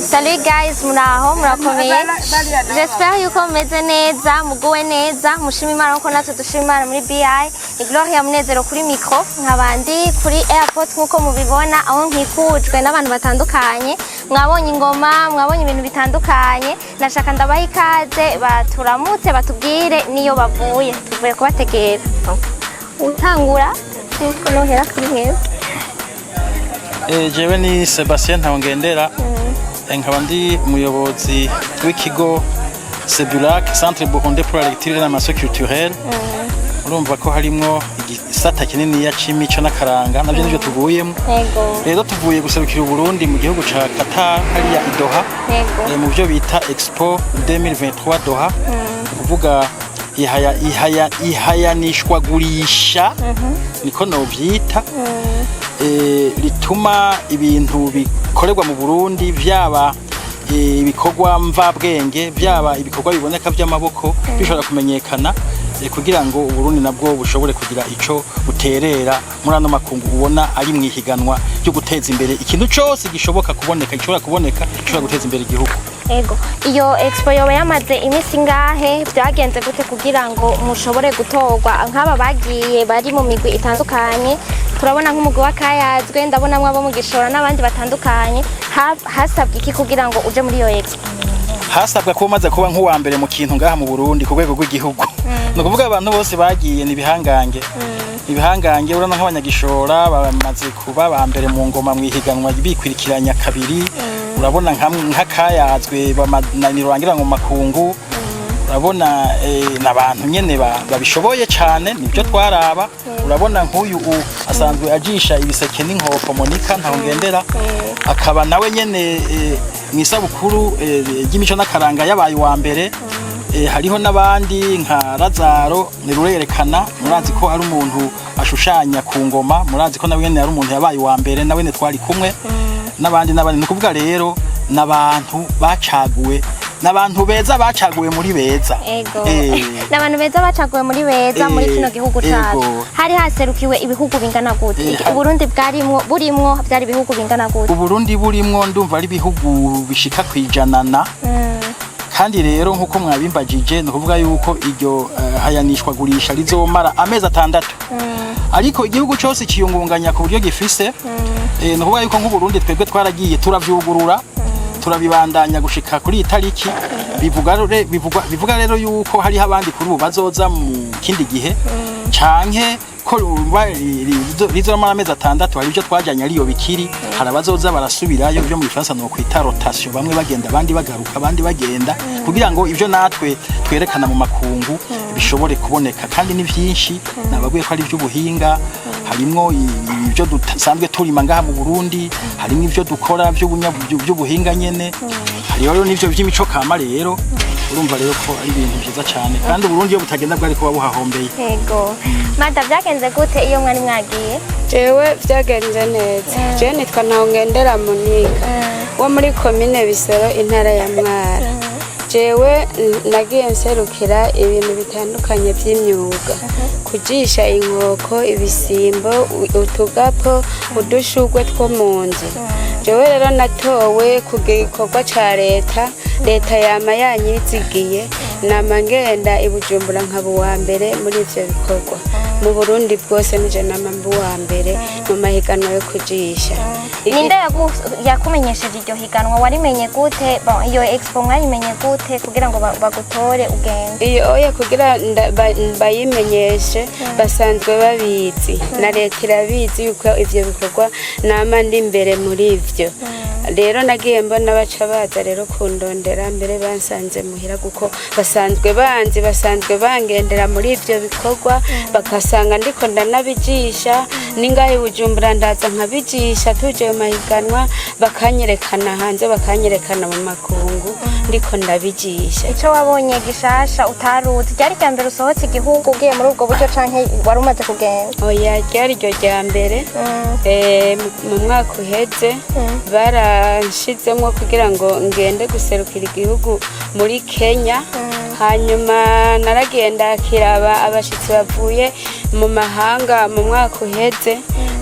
Salut guys, muraho murakomeye. J'espère yuko mumeze neza, muguwe neza, mushima Imana ko natwe dushima Imana muri BI. Igloria munezero kuri micro, nkabandi kuri airport nkuko mubibona aho nkikujwe n'abantu batandukanye. Mwabonye ingoma, mwabonye ibintu bitandukanye. Nashaka ndabaha ikaze baturamutse batubwire niyo bavuye. Tuvuye kubategera. Utangura kunohera kuri heza. Jewe ni Sebastien Ntanumwe nkaba ndi umuyobozi w'ikigo Sebulac Centre Burundais pour la lecture et la masse culturelle. Urumva ko harimo igisata kinini ya cimico n'akaranga navyo nivyo tuvuyemo. Rero tuvuye guserukira Burundi mu gihugu ca Qatar hariya i Doha. Mu byo bita Expo 2023 Doha. Kuvuga ihayanishwa gurisha niko novyita. Rituma ibintu bikorerwa mu Burundi byaba ibikorwa mvabwenge byaba ibikorwa biboneka by'amaboko bishobora kumenyekana kugira ngo Burundi nabwo bushobore kugira ico buterera muri ano makungu ubona ari mwihiganwa cyo guteza imbere ikintu cyose gishoboka kuboneka gishobora guteza imbere igihugu. Ego iyo expo yoba yamaze imisi ngahe byagenze gute kugira ngo mushobore gutorwa nk'aba bagiye bari mu migwi itandukanye? Turabona nk'umugwi wa Akayazwe, ndabona mwabo mu Gishora n'abandi batandukanye. Hasabwe iki kugira ngo uje muri iyo expo? Hasabwa ko maze kuba nk'uwa mbere mu kintu ngaha mu Burundi ku rwego rw'igihugu. No kuvuga abantu bose bagiye ni bihangange. Ibihangange urana nk'abanyagishora bamaze kuba ba mbere mu ngoma mwihiganwa bikwirikiranya kabiri. Urabona nk'Akayazwe bamananiro rangira mu makungu. Urabona nabantu nyene babishoboye cyane nibyo twaraba. Urabona nk'uyu asanzwe ajisha ibiseke n'inkoko Monika Ntanumwe akaba nawe nyene mwisabukuru y'imico n'akaranga yabaye wa mbere. Hariho nabandi nka Lazaro nirurerekana murazi ko ari umuntu ashushanya ku ngoma, murazi ko nawe nyene ari umuntu yabaye wa mbere nawe ne twari kumwe nabandi nukuvuga rero nabantu bacaguwe nabantu beza bacaguwe muri beza. Nabantu beza bacaguwe muri beza muri kino gihugu cyacu. Hari haserukiwe ibihugu bingana gute? Uburundi burimwo byari ibihugu bingana gute? Uburundi burimwo ndumva ari ibihugu bishika kwijana kandi rero nkuko mwabimbajije no kuvuga yuko iryo hayanishwa gurisha rizomara amezi 6. Ariko igihugu cyose kiyungunganya ku buryo gifise no kuvuga yuko nk'Uburundi twebwe twaragiye turavyugurura turabibandanya gushika kuri itariki bivuga rero yuko hari abandi kuri ubu bazoza mu kindi gihe canke ko rizomara amezi 6 hari byo twajanye ariyo bikiri hari abazoza barasubirayo byo mu Faransa no kwita rotation bamwe bagenda abandi bagaruka abandi bagenda kugira ngo ivyo natwe twerekana mu makungu bishobore kuboneka kandi ni byinshi nababwiye ko ari by'ubuhinga harimo ibyo dusanzwe turima ngaha mu Burundi harimo ivyo dukora by'ubuhinga nyene hariyo n'ivyo by'imico kama rero urumva rero ko ari ibintu byiza cyane kandi Burundi yo butagenda bwari kuba buhahombeye. Yego mada byagenze gute iyo mwari mwagiye? Jewe byagenze neza. Je nitwa Ntanumwe Monika wo muri commune Bisoro intara ya Mwara. Jewe nagiye nserukira ibintu bitandukanye by'imyuga kujisha inkoko ibisimbo utugapo udushugwe two mu nzu. Jewe rero natowe kugikorwa ca leta yama yanyizigiye nama ngenda ibujumbura nkaba wa mbere muri ivyo bikorwa mu Burundi bwose nije nama mbu wa mbere mu mahiganwa yo kujisha. Ninde yakumenyesheje iryo higanwa warimenye gute? Iyo expo mwarimenye gute kugira ngo bagutore ugende? Iyo oya kugira bayimenyeshe basanzwe babizi na leta irabizi yuko ivyo bikorwa nama ndi imbere muri ivyo. Rero nagiye mbona baca baza rero kundondera mbere bansanze muhira guko basanzwe bangendera muri ivyo bikorwa bakasanga ndiko ndanabijisha ningahe Bujumbura ndaza nkabijisha tuje mu mahiganwa bakanyerekana hanze bakanyerekana mu makungu ndiko ndabijisha. Ico wabonye gishasha utaruzi ryari rya mbere usohotse igihugu ugiye muri ubwo buryo canke wari umaze kugenda? Oya ryari ryo rya mbere mu mwaka uheze baranshizemwo kugira ngo ngende guserukira igihugu muri Kenya. Hanyuma naragenda kiraba abashitsi bavuye mu mahanga mu mwaka uheze.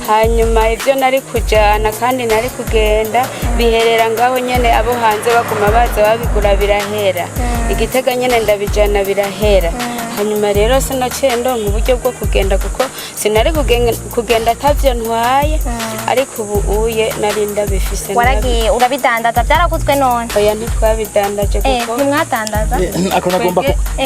Hanyuma ivyo nari kujana kandi nari kugenda biherera ngaho nyene abo hanze baguma baza babigura birahera Igitega nyene ndabijana birahera hanyuma rero sinaciye ndonka uburyo bwo kugenda kuko sinari kugenda atavyo ntwaye ariko ubu uye nari ndabifise waragiye urabidandaza byarakuzwe none oya ntitwabidandaje kuko ntimwadandaza ako nagomba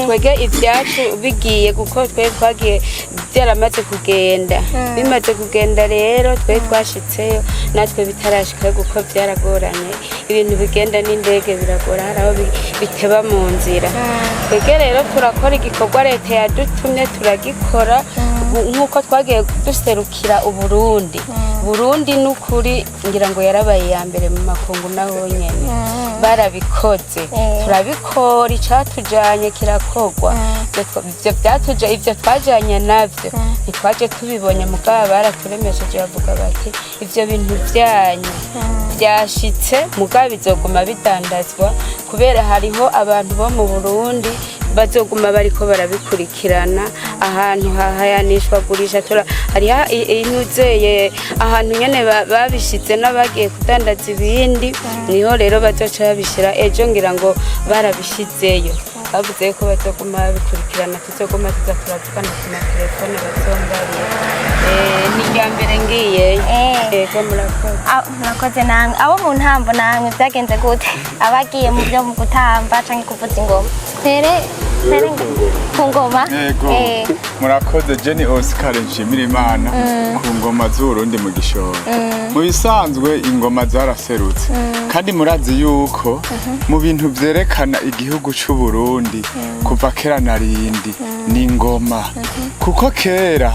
twege ibyacu bigiye kuko twe twagiye byaramaze kugenda bimaze kugenda rero twe twashitseyo natwe bitarashika kuko byaragoranye ibintu bigenda n'indege biragora haraho biteba mu nzira twege rero turakora igikorwa leta yadutumye turagikora nkuko twagiye duserukira Burundi n'ukuri ngira ngo yarabaye ya mbere mu makungu naho nyene barabikoze turabikora icatujanye kirakogwa ivyo twajanye navyo ntitwaje tubibonye mugabo baraturemesheje bavuga bati ivyo bintu vyanyu byashitse mugabo bizoguma bidandazwa kubera hariho abantu bo mu Burundi bazoguma bariko barabikurikirana ahantu hahayanishwa gurisha hariya inuzeye ahantu nyene babishitse n'abagiye kudandaza ibindi niho rero bazoca babishira ejo ngira ngo barabishizeyo bavuze ko bazoguma babikurikirana tuzoguma tuza turavugana ku matelefone bazombarira ni ryambere ngiye ego murakoze namwe abo mu ntambo namwe byagenze gute abagiye mu byo mu gutamba canke kuvuza ingoma tere ku ngoma murakoze Jenny Oscar nshimira Imana ku ngoma z'Uburundi mu gishoro mu bisanzwe ingoma zaraserutse kandi murazi yuko mu bintu vyerekana igihugu c'u Burundi kuva kera narindi ni ingoma kuko kera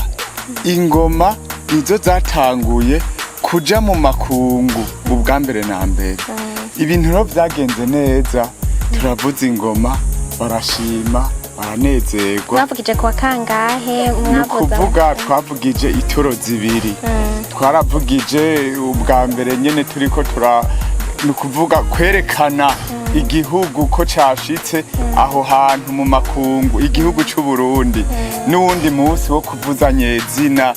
ingoma nizo zatanguye kuja mu makungu ubwa mbere na mbere ibintu rero vyagenze neza turavuza ingoma barashima baranezerwa mwavugije kwa kangahe kuvuga twavugije ituro zibiri twaravugije ubwa mbere nyene turiko nukuvuga kwerekana igihugu ko cashitse aho hantu mu makungu igihugu c'u Burundi n'uwundi munsi wo kuvuza nyezina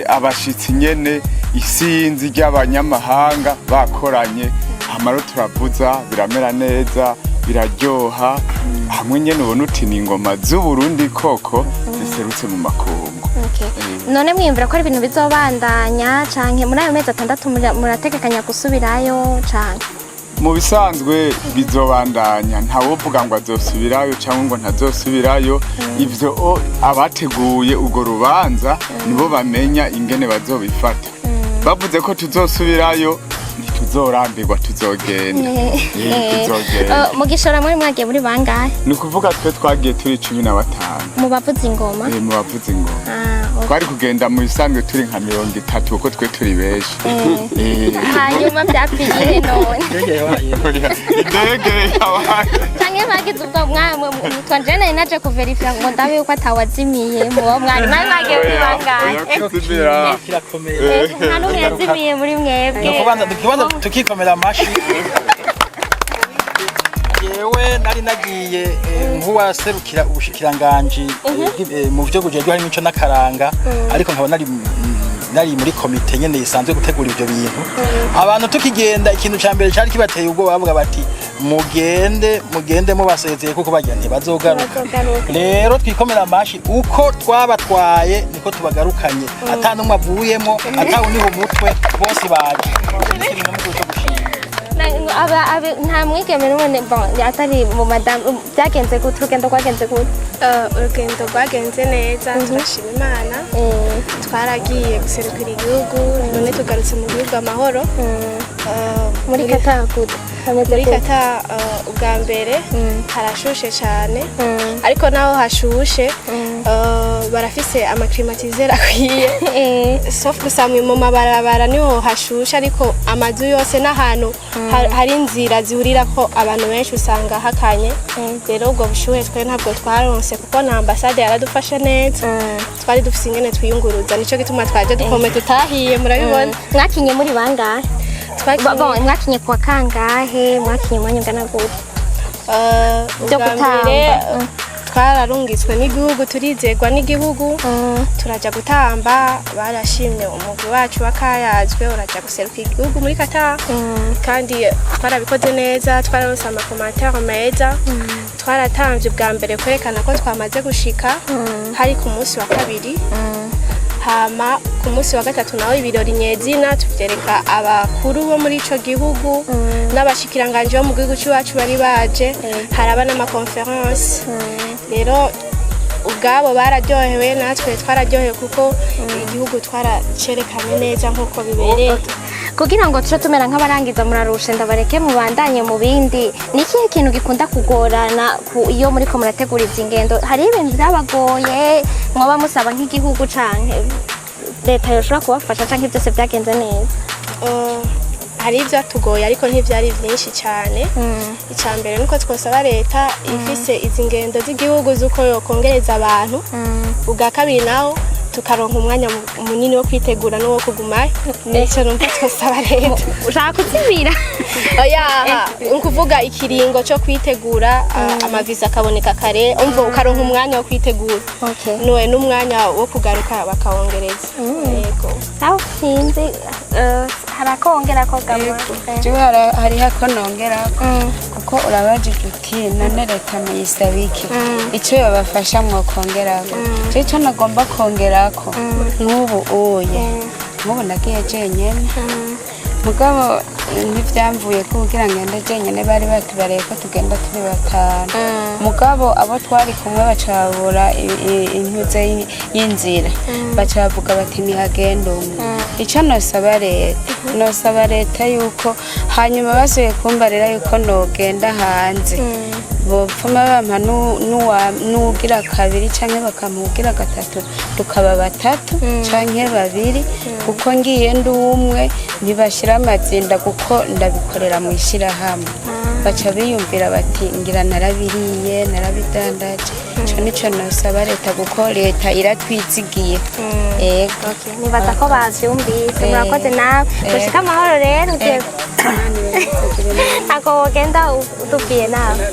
abashitsi nyene isinzi ry'abanyamahanga bakoranye hamaro turavuza biramera neza biraryoha hamwe nyene ubona uti ni ingoma z'u Burundi koko ziserutse mu makungu none mwiyumvira ko ari ibintu bizobandanya canke muri ayo mezi 6 murategekanya gusubirayo canke mu bisanzwe bizobandanya ntawovuga ngo azosubirayo cyangwa ngo ntazosubirayo ivyo abateguye ugo rubanza nibo bamenya ingene bazobifata bavuze ko tuzosubirayo ntituzorambirwa tuzogenda mu gishoro muri mwagiye muri bangahe ni ukuvuga twe twagiye turi 15 mu bavuza ingoma mu bavuza ingoma twari kugenda mu bisanzwe turi nka 30 kuko twe turi benshi hanyuma byapfiye none idege yabaye canke bagize ubwo mwamwe twanje naje kuverifya ngo ndabe yuko atawazimiye mu mwari mwagiye muri bangahe Ntanumwe yazimiye muri mwebwe kubanza tukikomera amashi yewe nari nagiye nk'uwaserukira ubushikiranganji mu byo gujejwe hari n'imico n'akaranga ariko nkaba nari muri komite nyene isanzwe gutegura ivyo bintu abantu tukigenda ikintu ca mbere cari kibateye ubwo bavuga bati mugende mubasezeye kuko bagira ntibazogaruka rero twikomera amashi uko twabatwaye niko tubagarukanye atanumwe avuyemo atawuniho umutwe bose baje nta mwigeme n'umwe atari mu madamu byagenze gute urugendo rwagenze gute urugendo rwagenze neza turashima Imana twaragiye guserukira igihugu none tugarutse mu gihugu amahoro muri Qatar gute muri Qatar ubwa mbere harashushe cyane ariko naho hashushe barafise amaklimatizera akwiye sauf gusa mu mabarabara niho hashushe ariko amazu yose n'ahantu hari inzira zihurira ko abantu benshi usanga hakanye rero ubwo bushuhe twe ntabwo twaronse kuko na ambassade yaradufashe neza twari dufise ingene twiyunguruza nico gituma twaje dukome tutahiye murabibona mwakinye muri bangahe mwakinye kwa kangahe mwakinye mwanya ngana gute byo gutamba twararungitswe n'igihugu turizegwa n'igihugu turaja gutamba barashimye umugwi wacu wakayazwe uraja guseruka igihugu muri Qatar kandi twarabikoze neza twararonse amakomantere meza twaratamvye bwa mbere kwerekana ko twamaze gushika hari ku munsi wa kabiri hama ku munsi wa gatatu naho ibirori nyezina tuvyereka abakuru bo muri ico gihugu n'abashikiranganje bo mu gihugu cy'iwacu bari baje haraba n'amakonference rero ubwabo bararyohewe natwe twararyohewe kuko igihugu twaracerekanye neza nk'uko bibereye kugira ngo tuce tumera nk'abarangiza murarushe ndabareke mubandanye mu bindi ni ikihe kintu gikunda kugorana iyo muri ko murategura izi ngendo hari ibintu byabagoye mwoba musaba nk'igihugu canke leta yoshobora kubafasha canke byose byagenze neza hari ivyatugoye ariko ntivyari vyinshi cyane icambere nuko twosaba leta ifise izi ngendo z'igihugu zuko yokongereza abantu ubwa kabiri naho tukaronka umwanya munini wo kwitegura no wo kugumayo ndetse numva twosaba leta ushaka kuzibira oya ukuvuga ikiringo cyo kwitegura amaviza akaboneka kare umva ukaronka umwanya wo kwitegura noe n'umwanya wo kugaruka bakawongereza yego aho sinzi harakongera ko gama hari hako nongera kuko urabajije uti none leta muyisaba iki icyo yabafasha mwokongerako cyo nagomba kongerako nk'ubu nk'ubu nagiye jenyene mugabo ntivyamvuye ko kugira ngende jenyene bari batubareye ko tugenda turi batanu mugabo abo twari kumwe bacabura intuze y'inzira bacavuga bati nihagenda umwe ico nosaba leta yuko hanyuma basuye kumbarira yuko nogenda hanze bopfuma bampa n'ugira kabiri canke bakamugira gatatu tukaba batatu canke babiri kuko ngiye ndi umwe ntibashira amazinda kuko ndabikorera mu ishirahamwe baca biyumvira bati ngira narabiriye narabidandaje ico nico nosaba leta kuko leta iratwizigiye yego nibaza ko bavyumvise murakoze nawe dushika amahoro rero ako wogenda utubwiye nawe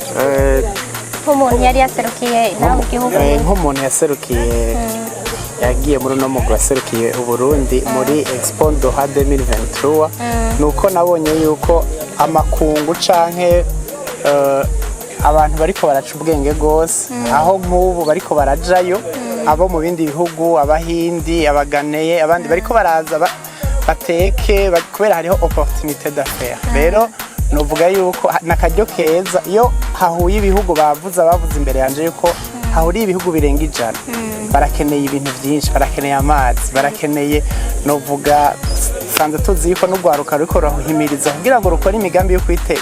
nk'umuntu yari yaserukiye nawe mu gihugu nk'umuntu yaserukiye yagiye muri uno mugwi waserukiye Uburundi muri Expo Doha 2023 nuko nabonye yuko amakungu canke abantu bariko baraca ubwenge gose aho nk'ubu bariko barajayo abo mu bindi bihugu abahindi abaganeye abandi bariko baraza bateke kubera hariho opportunité d'affaires rero novuga yuko nakaryo keza iyo hahuye ibihugu bavuze imbere yanje yuko hahuriye ibihugu birenga 100 barakeneye ibintu byinshi barakeneye amazi barakeneye novuga sanze tuzi yuko n'ugwaruka riko rahimiriza kugira ngo rukore imigambi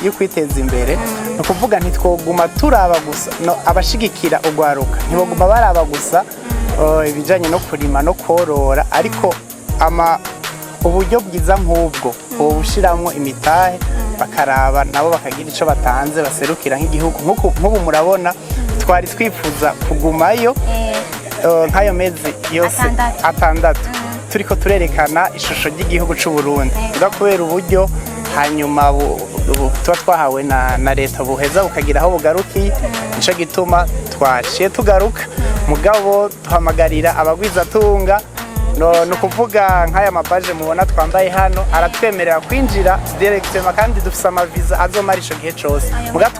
yo kwiteza imbere no kuvuga ntitwoguma turaba gusa no abashigikira ugwaruka ntiboguma baraba gusa ibijanye no kurima no korora ariko uburyo bwiza nk'ubwo ubushiramwo imitahe bakaraba nabo bakagira ico batanze baserukira nk'igihugu nk'ubu murabona twari twifuza kugumayo nk'ayo mezi yose atandatu turiko turerekana ishusho ry'igihugu c'u Burundi kubera uburyo hanyuma tuba twahawe na leta buheza bukagira aho bugarukiye nico gituma twaciye tugaruka mugabo tuhamagarira abagwizatunga no kuvuga nk'aya mabaje mubona twambaye hano aratwemerera kwinjira directement kandi dufise amaviza azomara ico gihe cose muga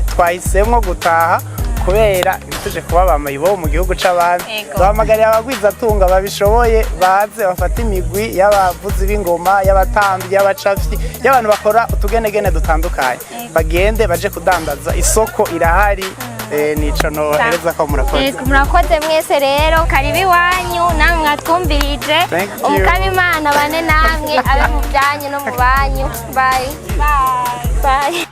twahisemwo gutaha kubera tuje kuba bamayibo mu gihugu c'abandi duhamagarira abagwizatunga babishoboye baze bafata imigwi y'abavuzi b'ingoma y'abatambyi y'abacafyi y'abantu bakora utugenegene dutandukanye bagende baje kudandaza isoko irahari nico no hereza ko murakoze mwese rero karibi wanyu namwe mwatwumbirije umukabimana bane namwe abe mu byanyu no mu banyu bye